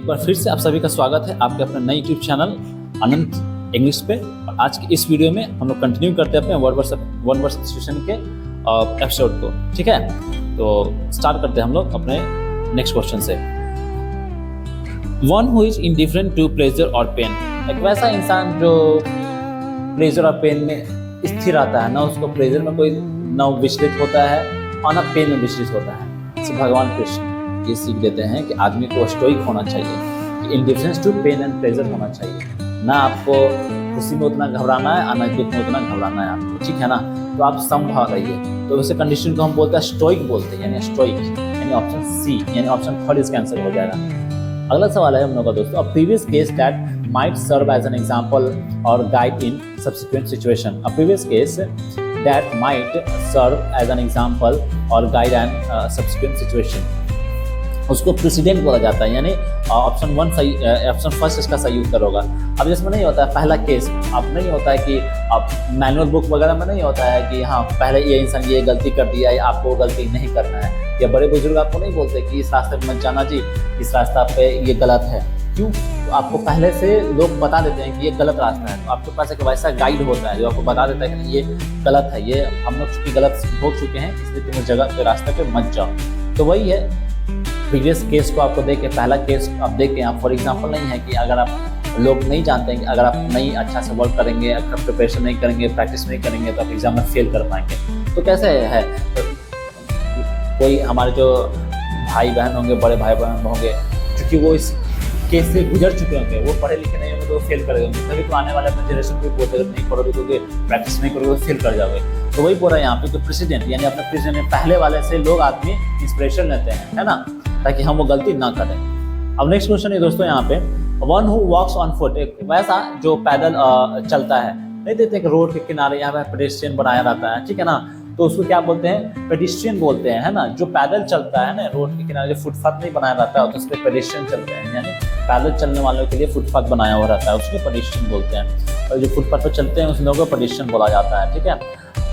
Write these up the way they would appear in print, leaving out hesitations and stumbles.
बार फिर से आप सभी का स्वागत है आपके अपने नए यूट्यूब चैनल अनंत इंग्लिश पे। और आज की इस वीडियो में हम लोग कंटिन्यू करते हैं अपने वन वर्ड सब्स्टिट्यूशन के एपिसोड को। ठीक है, तो स्टार्ट करते हैं हम लोग अपने नेक्स्ट क्वेश्चन से। One who is indifferent to pleasure और पेन, एक वैसा इंसान जो प्लेजर और पेन में स्थिर रहता है, ना उसको प्लेजर में कोई न विचलित होता है और ना पेन में विचलित होता है। भगवान कृष्ण ये सीख देते हैं कि आदमी को स्टोइक होना चाहिए, कि indifference to pain and pleasure होना चाहिए। ना आपको खुशी में उतना घबराना है और ना दुख में उतना घबराना है आपको, ठीक है ना। तो आप समभाव रहिए। तो वैसे कंडीशन को हम बोलते हैं स्टोइक बोलते हैं, यानी स्टोइक, यानी ऑप्शन सी, यानी ऑप्शन थर्ड इसका आंसर हो जाएगा। अगला सवाल है हम लोग का दोस्तों, a previous case that might serve as an example or guide in subsequent situation. A previous case that might serve as an example or guide in subsequent situation. उसको प्रेसिडेंट बोला जाता है, यानी ऑप्शन वन सही, option first इसका सही उत्तर होगा। अब इसमें नहीं होता है पहला केस, अब नहीं होता है कि अब मैनुअल बुक वगैरह में नहीं होता है कि हाँ पहले ये इंसान ये गलती कर दिया है, आपको गलती नहीं करना है। या बड़े बुजुर्ग आपको नहीं बोलते कि इस रास्ते पे मत जाना जी, इस रास्ता पे ये गलत है। क्यों? तो आपको पहले से लोग बता देते हैं कि ये गलत रास्ता है, तो आपके पास एक वैसा गाइड होता है जो आपको बता देता है कि ये गलत है, ये हम लोग चूँकि गलत हो चुके हैं, इसलिए तुम उस जगह के रास्ते पे मत जाओ। तो वही है, प्रीवियस केस को आपको देख के, पहला केस आप देख के, आप फॉर एग्जाम्पल नहीं है कि अगर आप लोग नहीं जानते हैं कि अगर आप नहीं अच्छा से वर्क करेंगे, अगर प्रिपरेशन नहीं करेंगे, प्रैक्टिस नहीं करेंगे तो आप एग्जाम में फेल कर पाएंगे। तो कैसे है, कोई हमारे जो भाई बहन होंगे, बड़े भाई बहन होंगे, क्योंकि वो इस केस से गुजर चुके होंगे, वो पढ़े लिखे नहीं होंगे तो वो फेल कर होंगे। तभी तो आने वाले अपने जनरेशन को बोलते नहीं पढ़ोगे क्योंकि प्रैक्टिस नहीं करोगे फेल कर जाओगे। तो वही बोल रहा है यहाँ पे कि प्रेसिडेंट, यानी अपने प्रेसिडेंट पहले वाले से लोग आदमी इंस्पिरेशन लेते हैं, है ना, ताकि हम वो गलती ना करें। अब नेक्स्ट क्वेश्चन है दोस्तों यहाँ पे, one who walks on foot, एक वैसा जो पैदल चलता है। नहीं देते कि रोड के किनारे यहाँ पे पेडेस्ट्रियन बनाया रहता है, ठीक है ना, तो उसको क्या बोलते हैं, पेडेस्ट्रियन बोलते हैं, है ना। जो पैदल चलता है ना रोड के किनारे, जो फुटपाथ नहीं बनाया रहता है तो उस पर पेडेस्ट्रियन चलते हैं, यानी पैदल चलने वालों के लिए फुटपाथ बनाया हुआ रहता है, उसको पेडेस्ट्रियन बोलते हैं। और जो फुटपाथ पर चलते हैं उस लोगों को पेडेस्ट्रियन बोला जाता है, ठीक है।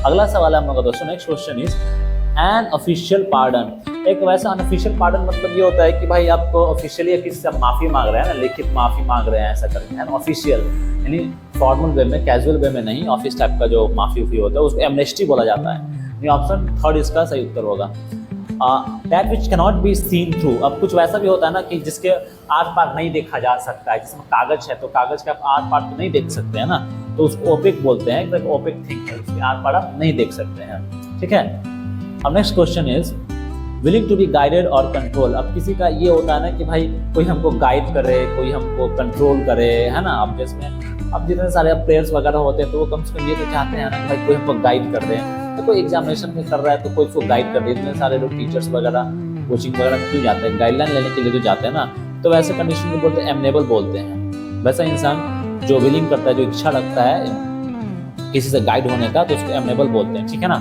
अगला सवाल है हम लोग का दोस्तों, next question is an official pardon. एक वैसा अनऑफिशियल पार्डन मतलब ये होता है कि भाई आपको ऑफिशियली या किसी से माफ़ी मांग रहे हैं ना, लिखित माफ़ी मांग रहे हैं ऐसा करके, है ना। ऑफिशियल यानी फॉर्मल वे में, कैजुअल वे में नहीं, ऑफिस टाइप का जो माफ़ी होता है उसको एमनेस्टी बोला जाता है। ऑप्शन थर्ड इसका सही उत्तर होगा। That which cannot be seen through, अब कुछ वैसा भी होता है ना कि जिसके आर पार नहीं देखा जा सकता है, जिसमें कागज है तो कागज का आप आर पार तो नहीं देख सकते हैं ना, तो उसको ओपेक बोलते हैं, एक ओपेक थिंग है, उसके आर पार आप नहीं देख सकते हैं, ठीक है। अब next question is willing to be guided और कंट्रोल। अब किसी का ये होता है ना कि भाई कोई हमको गाइड करे, कोई हमको कंट्रोल करे, है ना। अब जिसमें अब जितने सारे प्लेयर्स वगैरह होते हैं तो वो कम से कम ये तो चाहते हैं ना भाई कोई हमको गाइड कर दे। तो कोई एग्जामिनेशन में कर रहा है तो कोई उसको गाइड कर दे। इतने सारे लोग टीचर्स वगैरह कोचिंग वगैरह में क्यों जाते हैं, गाइडलाइन लेने के लिए तो जाते हैं ना। तो वैसे कंडीशन को बोलते हैं एमनेबल बोलते हैं। वैसा इंसान जो विलिंग करता है, जो इच्छा रखता है किसी से गाइड होने का, तो उसको एमनेबल बोलते हैं, ठीक है ना।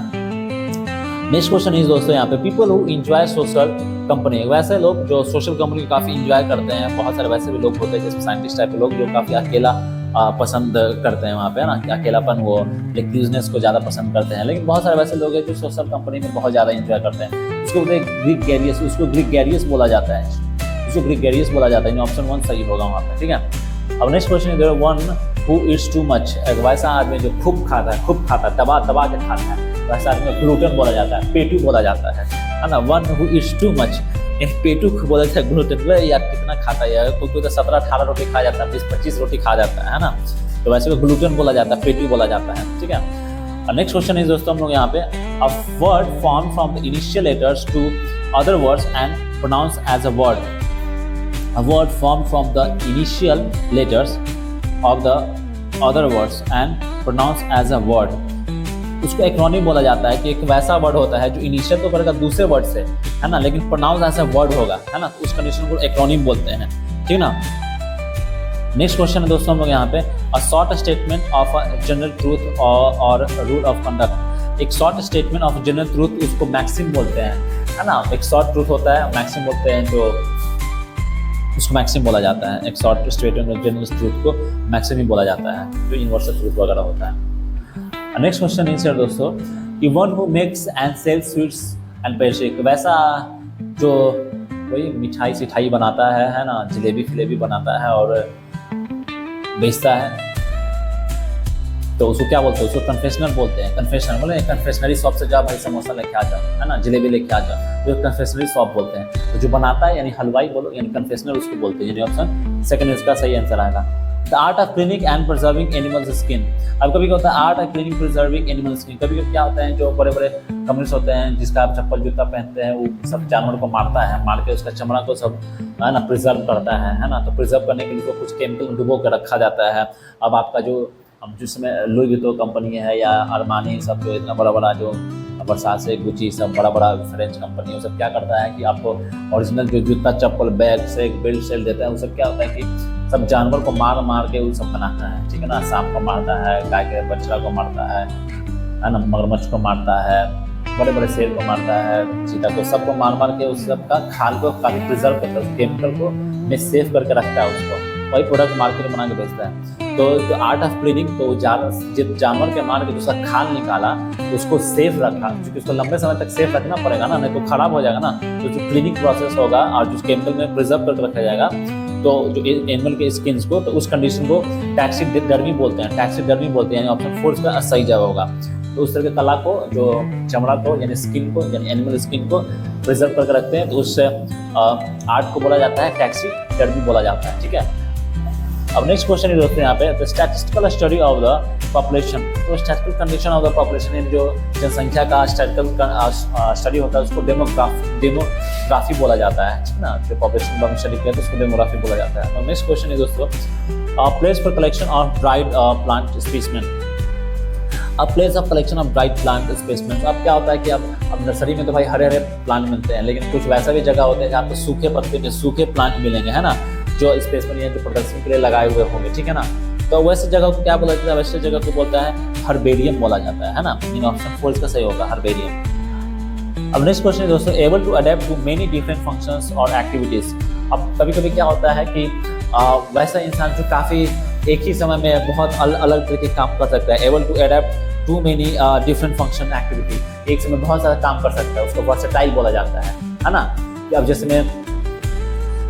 नेक्स्ट क्वेश्चन इज दोस्तों यहाँ पे, people who enjoy social company. वैसे लोग जो सोशल कंपनी को काफ़ी इंजॉय करते हैं, बहुत सारे वैसे भी लोग होते हैं जैसे साइंटिस्ट टाइप के लोग जो काफ़ी अकेला पसंद करते हैं वहाँ पे, है ना, अकेलापन, वो रिक्लूजनेस को ज़्यादा पसंद करते हैं। लेकिन बहुत सारे वैसे लोग हैं जो सोशल कंपनी में बहुत ज़्यादा इंजॉय करते हैं। उसको ग्रीगेरियस, उसको ग्रीगेरियस बोला जाता है, उसको ग्रीगेरियस बोला जाता है। ऑप्शन वन सही होगा वहाँ पे, ठीक है। अब next question is one who eats too much, एक वैसा आदमी जो खूब खाता है, दबा दबा के खाता है, वैसा आदमी ग्लूटन बोला जाता है, पेटू बोला जाता है ना। One who eats too much, पेटू बोला जाता है, ग्लूटन यार कितना खाता है, कोई तो 17-18 रोटी खा जाता है, 20-25 रोटी खा जाता है ना। तो वैसे को ग्लूटन बोला जाता है, पेटू बोला जाता है, ठीक है। नेक्स्ट क्वेश्चन इज दोस्तों हम लोग यहाँ पे, a word form from the initial letters to other words and pronounce as a word. A word form from the initial letters of the other words and pronounce as a word, उसको acronym बोला जाता है। कि एक वैसा word होता है जो इनिशियल तो करेगा दूसरे वर्ड से, है ना, लेकिन प्रोनाउंस ऐसा वर्ड होगा, है ना, उस कंडीशन को एक्रोनिम बोलते हैं, ठीक ना। नेक्स्ट क्वेश्चन है दोस्तों हम लोग यहाँ पे, a short statement of a general truth और रूल ऑफ कंडक्ट। एक short statement of general truth उसको मैक्सिम बोलते हैं, है ना। एक शॉर्ट ट्रूथ होता है, मैक्सिम बोलते हैं, जो उसको मैक्सिम बोला जाता है। एक short statement of general truth को मैक्सिम ही बोला जाता है, जो यूनिवर्सल ट्रूथ वगैरह होता है। नेक्स्ट क्वेश्चन इज दोस्तों कि one who makes and sells sweets and pastry, वैसा जो कोई मिठाई सिठाई बनाता है ना, जलेबी फिलेबी बनाता है और बेचता है, तो उसको क्या बोलते हैं, उसको कन्फेशनल बोलते हैं। कन्फेशनल बोले कन्फेशनरी शॉप से जा भाई समोसा लेके आ जा, है ना, जलेबी लेके आ जा, तो कन्फेशनरी शॉप बोलते हैं। तो जो बनाता है यानी हलवाई बोलो, यानी कन्फेशनल उसको बोलते हैं। यानी ऑप्शन सेकंड इसका सही आंसर आएगा। The art of cleaning and preserving animals skin. अब कभी क्या होता है art of cleaning preserving animal skin, कभी कभी क्या होता है जो बड़े बड़े कम्युनिस्ट होते हैं जिसका आप चप्पल जूता पहनते हैं, वो सब जानवर को मारता है, मार के उसका चमड़ा को सब है ना प्रिजर्व करता है ना। तो प्रिजर्व करने के लिए तो कुछ केमिकल डुबो कर रखा जाता है। अब आपका जो अब जिसमें लुई विटोन कंपनी है या अरमानी सब जो इतना बड़ा बड़ा जो वर्साचे गुची सब बड़ा बड़ा फ्रेंच कंपनी है, वो सब क्या करता है कि आपको ओरिजिनल जो जूता चप्पल बैग से बेल्ट सेल देता है, वो सब क्या होता है कि सब जानवर को मार मार के वो सब बनाता है, ठीक है ना। सांप को मारता है, गाय के बछड़ा को मारता है ना, मगरमच्छ को मारता है, बड़े बड़े शेर को मारता है, चीता को, सबको मार मार के उस सब का खाल को काफी प्रिजर्व करता है, केमिकल को में सेव करके रखता है, उसको वही प्रोडक्ट मार्केट में बना के बेचता है। तो आर्ट ऑफ क्लीनिंग, तो जब जानवर के मार के उसका खाल निकाला, उसको सेफ रखा, क्योंकि उसको लंबे समय तक सेफ रखना पड़ेगा ना, नहीं तो खराब हो जाएगा ना। तो जो क्लीनिंग प्रोसेस होगा और जो केमिकल में प्रिजर्व करके रखा जाएगा, तो जो एनिमल के स्किन्स को, तो उस कंडीशन को टैक्सीडर्मी बोलते हैं। टैक्सीडर्मी बोलते हैं, यानी ऑप्शन 4 इसका सही जवाब होगा। तो उस तरह के कला को, जो चमड़ा को यानी स्किन को, यानी एनिमल स्किन को प्रिजर्व करके रखते हैं, तो उस आर्ट को बोला जाता है टैक्सीडर्मी बोला जाता है, ठीक है। अब नेक्स्ट क्वेश्चन ये दोस्तों यहाँ पे, the statistical study of the population. तो statistical condition of the population, यानी जो जनसंख्या का स्टैटिस्टिकल स्टडी होता है उसको डेमोग्राफी बोला जाता है, ठीक ना। जो पॉपुलेशन का स्टडी किया तो उसको डेमोग्राफी बोला जाता है। और नेक्स्ट क्वेश्चन है दोस्तों, place for collection of dried plant specimen. अब place of collection of dried plant specimen, अब क्या होता है कि अब नर्सरी में तो भाई हरे हरे प्लांट मिलते हैं, लेकिन कुछ वैसा भी जगह होता है जहाँ पे सूखे पत्ते में सूखे प्लांट मिलेंगे, है ना, जो स्पेसिमेन या जो प्रोडक्शन के लिए लगाए हुए होंगे, ठीक है ना। तो वैसे जगह को क्या बोला जाता है, वैसे जगह को बोलता है हर्बेरियम बोला जाता है ना। इन ऑप्शन 4 इसका सही होगा, हर्बेरियम। अब नेक्स्ट क्वेश्चन है दोस्तों, able to adept to many different functions और एक्टिविटीज। अब कभी कभी क्या होता है कि वैसा इंसान जो काफ़ी एक ही समय में बहुत अलग तरह के काम कर सकता है, able to adept to many different function activity, एक समय बहुत सारा काम कर सकता है, उसको वर्सेटाइल बोला जाता है ना। कि अब जैसे में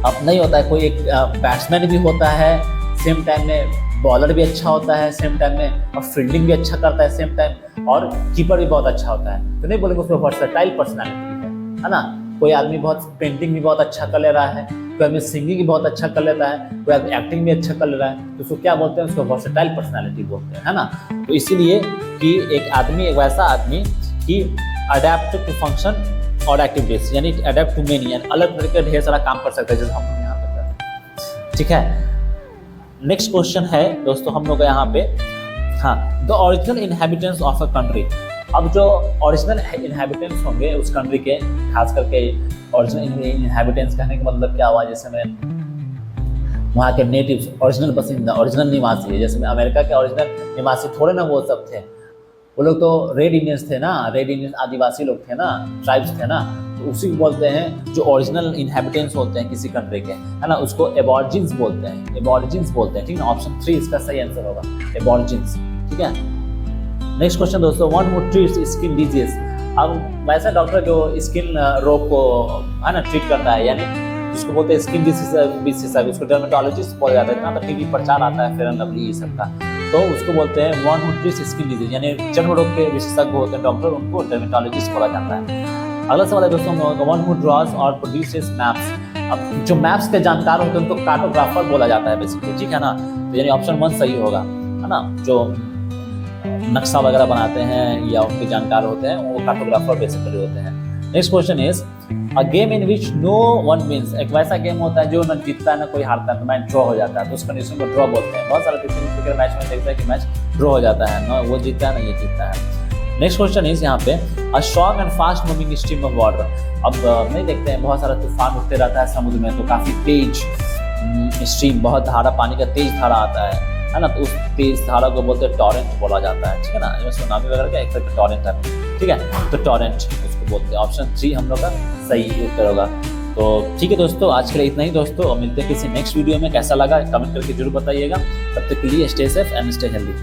अब नहीं होता है, कोई एक बैट्समैन भी होता है, सेम टाइम में बॉलर भी अच्छा होता है सेम टाइम में, और फील्डिंग भी अच्छा करता है सेम टाइम, और कीपर भी बहुत अच्छा होता है। तो नहीं बोलेंगे उसमें वर्सेटाइल पर्सनैलिटी है ना। कोई आदमी बहुत पेंटिंग भी बहुत अच्छा कर ले रहा है, कोई आदमी सिंगिंग भी बहुत अच्छा कर लेता है, कोई आदमी एक्टिंग भी अच्छा कर ले रहा है, तो उसको क्या बोलते हैं, उसको वर्सेटाइल पर्सनैलिटी बोलते हैं, है ना। तो इसीलिए कि एक आदमी, एक वैसा आदमी कि अडेप्ट टू फंक्शन और एक्टिविटीज, यानी अडेप्ट टू मेनी, यानी अलग तरह के ढेर सारा काम कर सकते हैं, जैसे हम लोग यहाँ पे करते हैं, ठीक है। नेक्स्ट क्वेश्चन है दोस्तों हम लोग यहाँ पे, हाँ, the original inhabitants of a country. अब जो ओरिजिनल इनहेबिटेंट्स होंगे उस कंट्री के, खास करके ओरिजिनल इनहेबिटेंट्स कहने का मतलब क्या हुआ, जैसे में वहाँ के नेटिव्स, ओरिजिनल बसिंदा, ओरिजिनल निवासी, जैसे में अमेरिका के ओरिजिनल निवासी थोड़े ना वो सब थे, वो लोग तो रेड इंडियंस थे ना, रेड इंडियन आदिवासी लोग थे ना, ट्राइब्स थे ना, तो उसी को बोलते हैं जो ओरिजिनल इनहेबिटेंट्स होते हैं किसी कंट्री के, है ना, उसको एबॉर्जिन्स बोलते हैं, एबॉर्जिन्स बोलते हैं, ठीक है ना। ऑप्शन 3 इसका सही आंसर होगा, एबॉर्जिन्स, ठीक है। नेक्स्ट क्वेश्चन दोस्तों, one who treats skin disease. अब वैसा डॉक्टर जो स्किन रोग को है ना ट्रीट करता है, यानी जिसको बोलते हैं स्किन डिसीज, उसको डर्मेटोलॉजिस्ट बोला जाता है, इतना तो टीवी प्रचार आता है फेयर एंड लवली ये सब का, तो उसको बोलते हैं one who treats skin disease, यानी चर्म रोग के विशेषज्ञ होते हैं डॉक्टर, उनको डर्मेटोलॉजिस्ट बोला जाता है। अगला सवाल है दोस्तों हम लोगों का, वन हू ड्रॉज और प्रोड्यूसेस मैप्स। अब जो मैप्स के जानकार होते हैं उनको कार्टोग्राफर बोला जाता है बेसिकली, ठीक है ना। तो यानी ऑप्शन 1 सही होगा, है ना। जो नक्शा वगैरह बनाते हैं या उनके जानकार होते हैं वो कार्टोग्राफर बेसिकली होते हैं। Next question is a game in which no one wins. एक वैसा गेम होता है जो न जीतता है ना कोई हारता है, तो मैच ड्रॉ हो जाता है, तो उस कंडीशन को ड्रॉ बोलते हैं। बहुत सारे क्रिकेट मैच में देखते हैं कि मैच ड्रॉ हो जाता है, ना वो जीतता है ना ये जीतता है। नेक्स्ट क्वेश्चन इज यहाँ पे a strong and fast moving stream of water. अब नहीं देखते हैं बहुत सारा तूफान उठते रहता है समुद्र में, तो काफ़ी तेज स्ट्रीम, बहुत धारा, पानी का तेज धारा आता है ना, तो उस तेज धारा को बोलते हैं टॉरेंट बोला जाता है, ठीक है ना। सुनामी वगैरह का एक तरह का टॉरेंट है, ठीक है, तो टॉरेंट उसको बोलते हैं। ऑप्शन 3 हम लोग का सही उत्तर होगा। तो ठीक है दोस्तों, आज के लिए इतना ही दोस्तों, और मिलते हैं किसी नेक्स्ट वीडियो में। कैसा लगा कमेंट करके जरूर बताइएगा। तब तक के लिए stay safe and stay healthy.